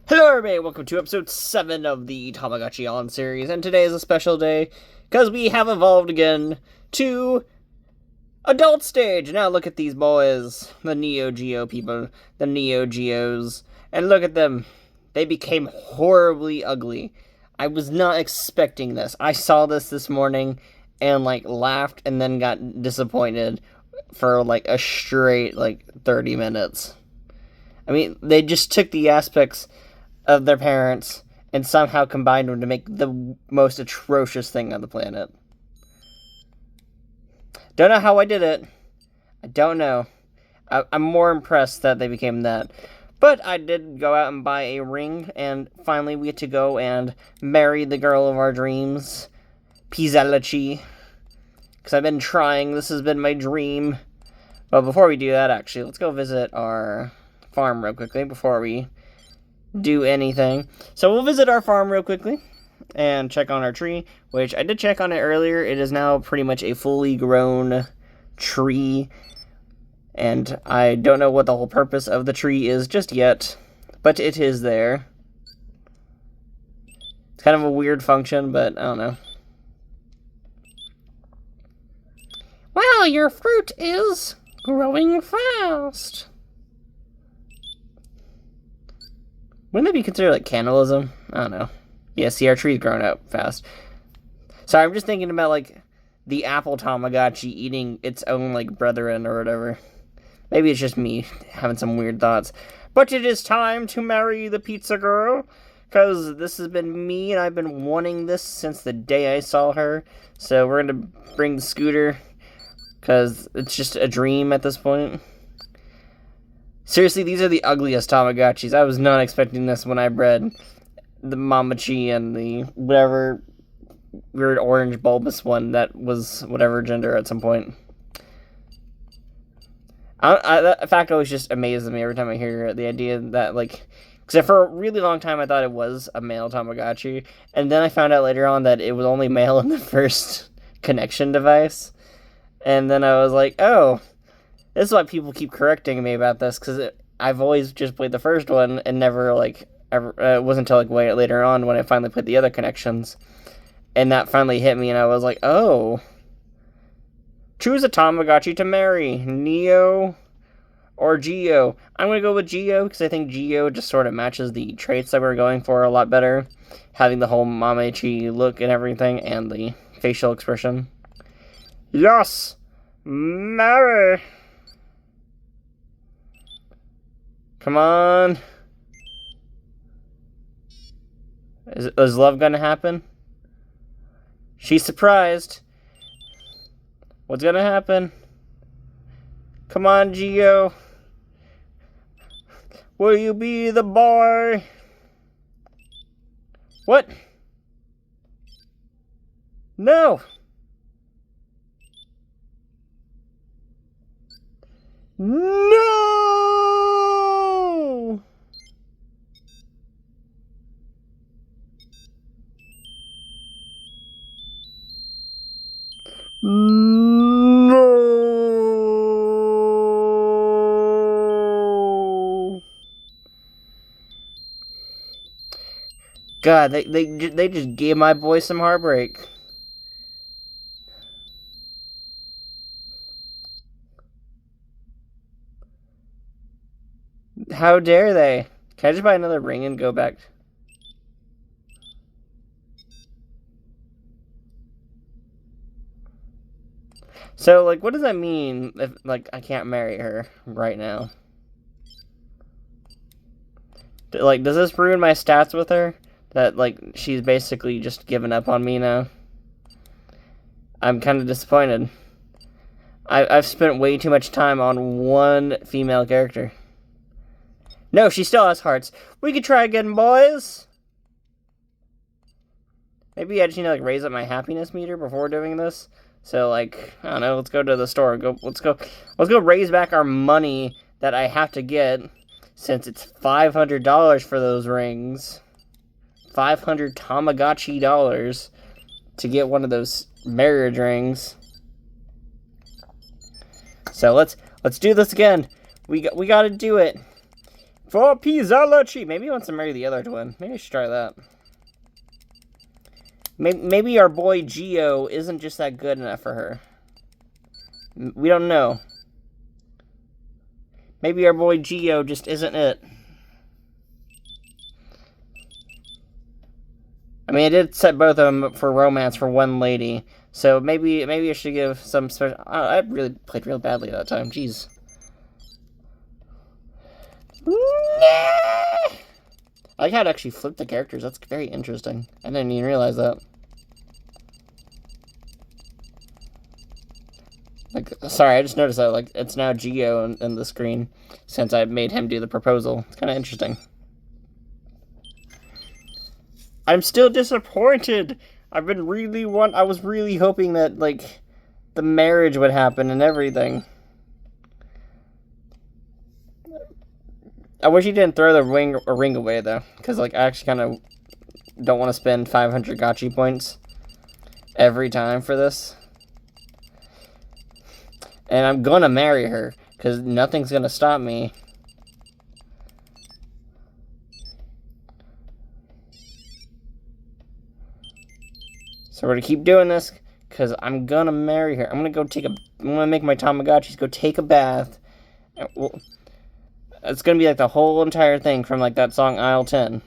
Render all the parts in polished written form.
Hello everybody, welcome to episode 7 of the Tamagotchi On series, and today is a special day, because we have evolved again to adult stage. Now look at these boys, the Neo Geo people, the Neo Geos, and look at them. They became horribly ugly. I was not expecting this. I saw this morning, and laughed, and then got disappointed for a straight 30 minutes. I mean, they just took the aspects of their parents and somehow combined them to make the most atrocious thing on the planet. Don't know how I did it. I don't know. I'm more impressed that they became that. But I did go out and buy a ring, and finally we get to go and marry the girl of our dreams, Pizzalachi. Because I've been trying. This has been my dream. But before we do that, actually, let's go visit our farm real quickly before we do anything. So we'll visit our farm real quickly and check on our tree, which I did check on it earlier. It is now pretty much a fully grown tree, and I don't know what the whole purpose of the tree is just yet, but it is there. It's kind of a weird function, but I don't know. Well, your fruit is growing fast. Wouldn't that be considered cannibalism? I don't know. Yeah, see, our tree's growing up fast. Sorry, I'm just thinking about the apple Tamagotchi eating its own brethren or whatever. Maybe it's just me having some weird thoughts. But it is time to marry the pizza girl, because this has been me, and I've been wanting this since the day I saw her. So we're gonna bring the scooter, because it's just a dream at this point. Seriously, these are the ugliest Tamagotchis. I was not expecting this when I bred the Mamachi and the whatever weird orange bulbous one that was whatever gender at some point. That fact always just amazes me every time I hear the idea that, because for a really long time I thought it was a male Tamagotchi, and then I found out later on that it was only male in the first connection device, and then I was like, oh, this is why people keep correcting me about this, because I've always just played the first one and never, ever, it wasn't until, way later on when I finally played the other connections. And that finally hit me, and I was like, oh. Choose a Tamagotchi to marry, Neo or Geo. I'm going to go with Geo, because I think Geo just sort of matches the traits that we're going for a lot better. Having the whole Mamachi look and everything, and the facial expression. Yes! Marry! Come on. Is love gonna happen? She's surprised. What's gonna happen? Come on, Geo. Will you be the boy? What? No. No! No! God, they just gave my boy some heartbreak. How dare they? Can I just buy another ring and go back? So, what does that mean if, I can't marry her right now? Does this ruin my stats with her? That, she's basically just given up on me now? I'm kind of disappointed. I've spent way too much time on one female character. No, she still has hearts. We could try again, boys! Maybe I just need to, raise up my happiness meter before doing this. So, I don't know, let's go to the store. Let's go raise back our money that I have to get, since it's $500 for those rings. 500 Tamagotchi dollars to get one of those marriage rings. So let's do this again. We got to do it. For Pizzology! Maybe he wants to marry the other twin. Maybe I should try that. Maybe our boy Geo isn't just that good enough for her. We don't know. Maybe our boy Geo just isn't it. I mean, I did set both of them up for romance for one lady, so maybe I should give some special. I really played real badly that time. Jeez. I like how it actually flipped the characters. That's very interesting. I didn't even realize that. Like, sorry, I just noticed that, like, it's now Geo in the screen since I made him do the proposal. It's kind of interesting. I'm still disappointed. I was really hoping that, like, the marriage would happen and everything. I wish he didn't throw the ring away, though. Because, like, I actually kind of don't want to spend 500 gotcha points every time for this. And I'm gonna marry her, because nothing's gonna stop me. So we're gonna keep doing this, because I'm gonna marry her. I'm gonna make my Tamagotchis go take a bath. It's gonna be like the whole entire thing from like that song Aisle 10.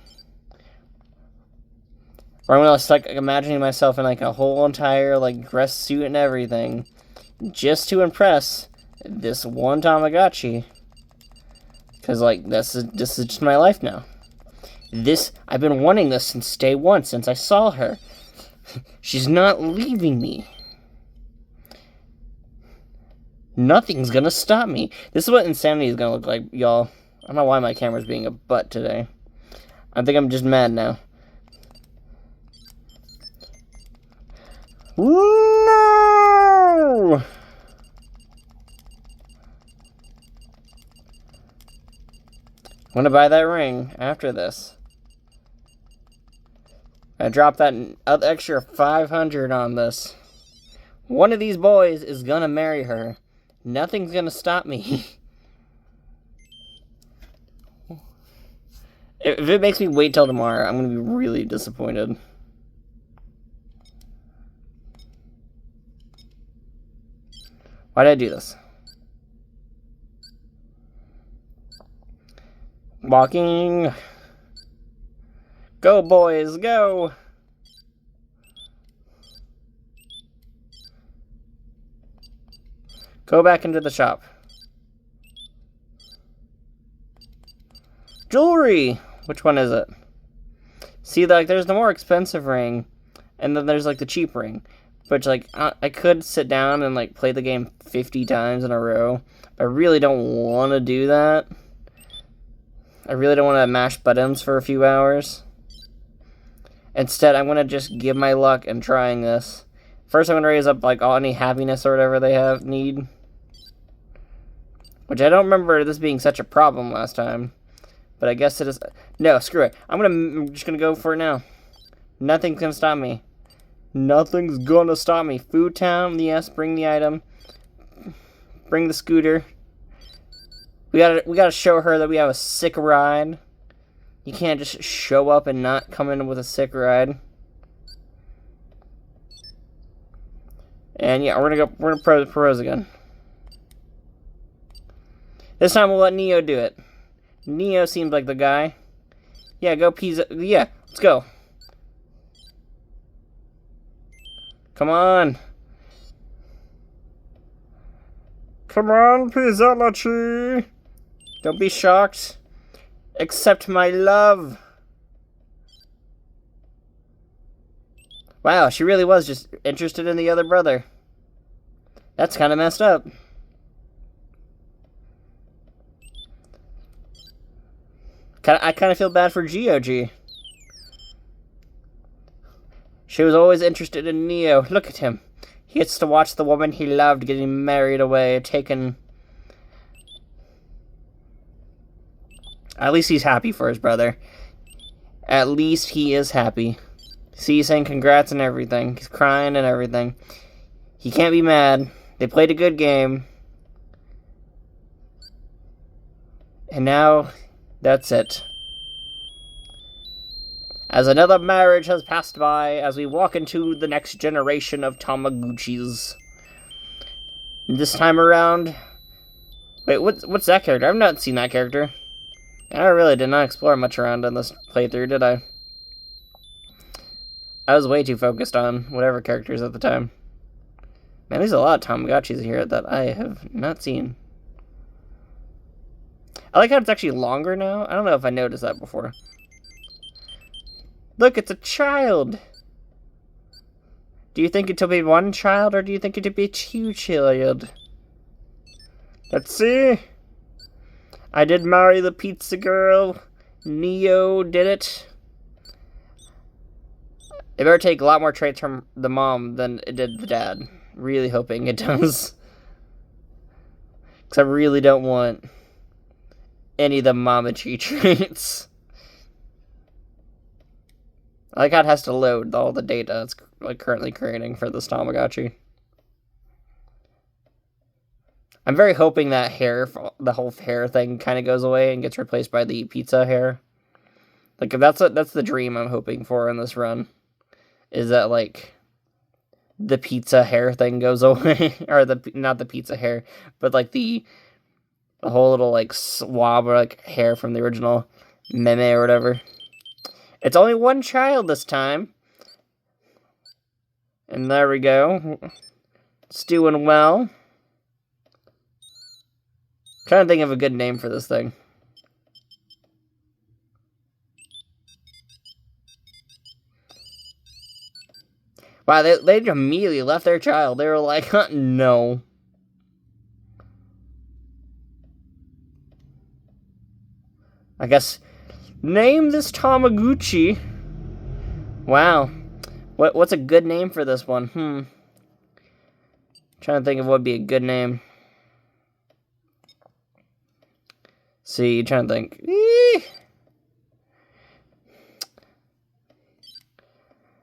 Where I'm gonna like imagining myself in like a whole entire like dress suit and everything. Just to impress this one Tamagotchi. Because, like, this is just my life now. I've been wanting this since day one, since I saw her. She's not leaving me. Nothing's gonna stop me. This is what insanity is gonna look like, y'all. I don't know why my camera's being a butt today. I think I'm just mad now. No! I'm gonna buy that ring after this. I dropped that extra 500 on this. One of these boys is gonna marry her. Nothing's gonna stop me. If it makes me wait till tomorrow, I'm gonna be really disappointed. Why did I do this? Walking. Go, boys, go! Go back into the shop. Jewelry! Which one is it? See, like, there's the more expensive ring, and then there's, like, the cheap ring. Which, like, I could sit down and, like, play the game 50 times in a row. But I really don't want to do that. I really don't want to mash buttons for a few hours. Instead, I'm going to just give my luck in trying this. First, I'm going to raise up, like, any happiness or whatever they need. Which I don't remember this being such a problem last time. But I guess it is. No, screw it. I'm just going to go for it now. Nothing's going to stop me. Nothing's gonna stop me. Food Town, yes, bring the item. Bring the scooter. We gotta show her that we have a sick ride. You can't just show up and not come in with a sick ride. And yeah, we're gonna propose again. This time we'll let Neo do it. Neo seems like the guy. Yeah, go pizza. Yeah, let's go. Come on. Come on, Pizzology. Don't be shocked. Accept my love. Wow, she really was just interested in the other brother. That's kind of messed up. I kind of feel bad for GOG. She was always interested in Neo. Look at him. He gets to watch the woman he loved getting married away, taken. At least he's happy for his brother. At least he is happy. See, he's saying congrats and everything. He's crying and everything. He can't be mad. They played a good game. And now That's it. As another marriage has passed by, as we walk into the next generation of Tamagotchis. This time around... Wait, what's that character? I've not seen that character. I really did not explore much around in this playthrough, did I? I was way too focused on whatever characters at the time. Man, there's a lot of Tamagotchis here that I have not seen. I like how it's actually longer now. I don't know if I noticed that before. Look, it's a child! Do you think it'll be one child, or do you think it'll be two children? Let's see. I did marry the pizza girl. Neo did it. It better take a lot more traits from the mom than it did the dad. Really hoping it does. Because I really don't want any of the Mamachi traits. I like how it has to load all the data it's like currently creating for this Tamagotchi. I'm very hoping that hair, the whole hair thing kind of goes away and gets replaced by the pizza hair. Like, that's the dream I'm hoping for in this run. Is that, like, the pizza hair thing goes away. Or, not the pizza hair, but, like, the whole little, like, swab or, like, hair from the original meme or whatever. It's only one child this time. And there we go. It's doing well. Trying to think of a good name for this thing. Wow, they immediately left their child. They were like, no. I guess, name this Tamagotchi. Wow. What's a good name for this one? Trying to think of what would be a good name. See, trying to think.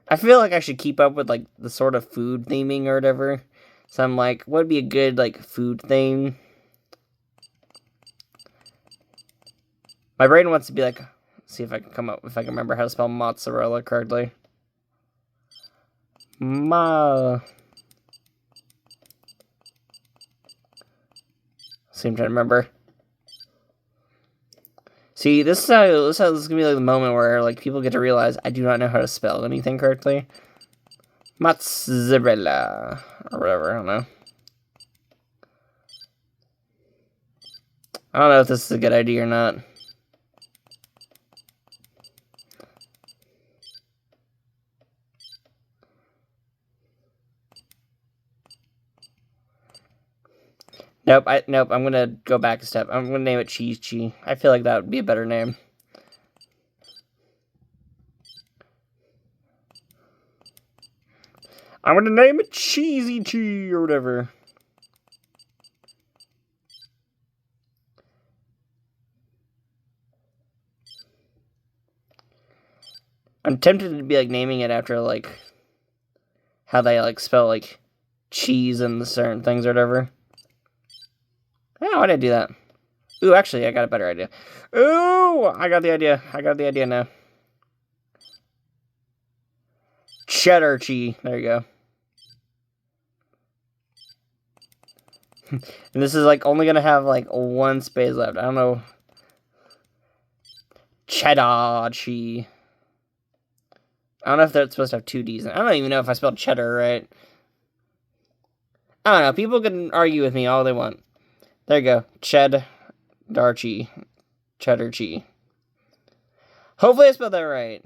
I feel like I should keep up with, like, the sort of food theming or whatever. So I'm like, what would be a good, like, food theme? My brain wants to be like, see if I can remember how to spell mozzarella correctly. See, I'm trying to remember. See, this is gonna be like the moment where, like, people get to realize I do not know how to spell anything correctly. Mozzarella, or whatever, I don't know. I don't know if this is a good idea or not. Nope, I'm gonna go back a step. I'm gonna name it Cheese Chi. I feel like that would be a better name. I'm gonna name it Cheesy Chi or whatever. I'm tempted to be like naming it after like how they like spell like cheese and certain things or whatever. Yeah, why did I do that? Ooh, actually, I got a better idea. Ooh, I got the idea. I got the idea now. Cheddar Chi. There you go. And this is like only gonna have like one space left. I don't know. Cheddar Chi. I don't know if that's supposed to have two D's. I don't even know if I spelled cheddar right. I don't know. People can argue with me all they want. There you go. Cheddar Chi. Cheddar Chi. Hopefully I spelled that right.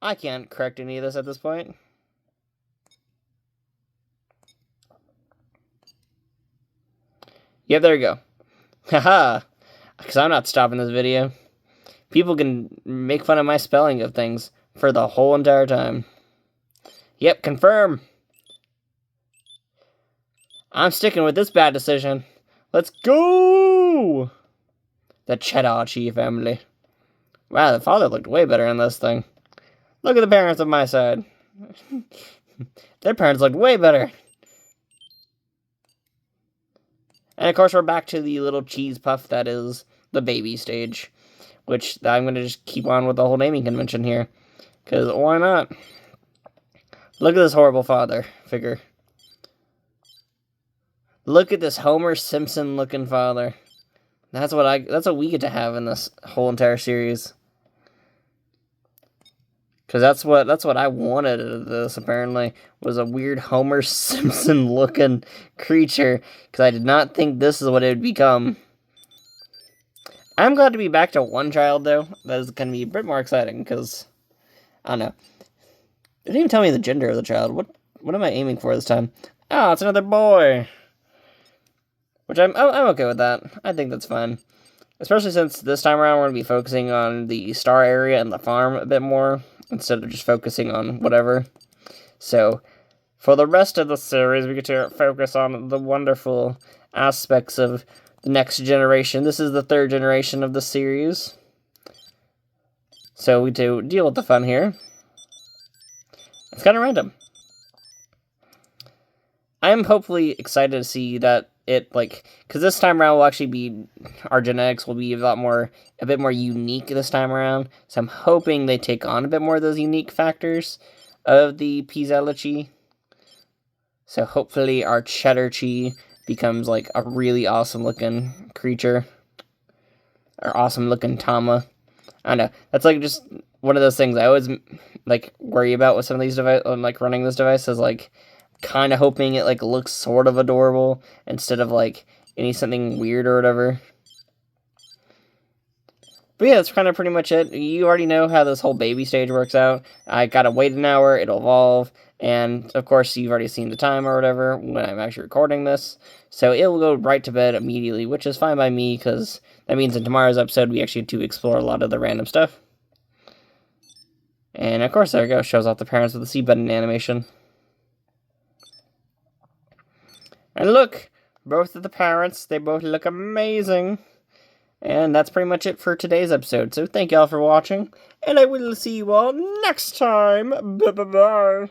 I can't correct any of this at this point. Yep, there you go. Haha. Because I'm not stopping this video. People can make fun of my spelling of things for the whole entire time. Yep, confirm. I'm sticking with this bad decision. Let's go! The Cheddar Chi family. Wow, the father looked way better in this thing. Look at the parents on my side. Their parents looked way better. And of course, we're back to the little cheese puff that is the baby stage. which I'm going to just keep on with the whole naming convention here, because why not? Look at this horrible father figure. Look at this Homer Simpson looking father. That's what we get to have in this whole entire series. Because that's what I wanted out of this, apparently, was a weird Homer Simpson looking creature. Because I did not think this is what it would become. I'm glad to be back to one child, though. That is going to be a bit more exciting, because, I don't know. They didn't even tell me the gender of the child. What am I aiming for this time? Oh, it's another boy. Which I'm okay with that. I think that's fine. Especially since this time around we're going to be focusing on the star area and the farm a bit more, instead of just focusing on whatever. So, for the rest of the series, we get to focus on the wonderful aspects of the next generation. This is the third generation of the series. So, we do deal with the fun here. It's kind of random. I'm hopefully excited to see that because this time around will actually be, our genetics will be a bit more unique this time around. So I'm hoping they take on a bit more of those unique factors of the Pizzelli. So hopefully our Cheddar Chi becomes like a really awesome looking creature. Or awesome looking Tama. I don't know. That's like just one of those things I always like worry about with some of these devices, like running this device, is like kind of hoping it like looks sort of adorable instead of like something weird or whatever. But yeah, that's kind of pretty much it. You already know how this whole baby stage works out. I gotta wait an hour, it'll evolve, and of course you've already seen the time or whatever when I'm actually recording this. So it will go right to bed immediately, which is fine by me, because that means in tomorrow's episode we actually get to explore a lot of the random stuff. And of course, there we go, shows off the parents with the C button animation. And look, both of the parents, they both look amazing. And that's pretty much it for today's episode. So thank y'all for watching, and I will see you all next time. Bye-bye-bye.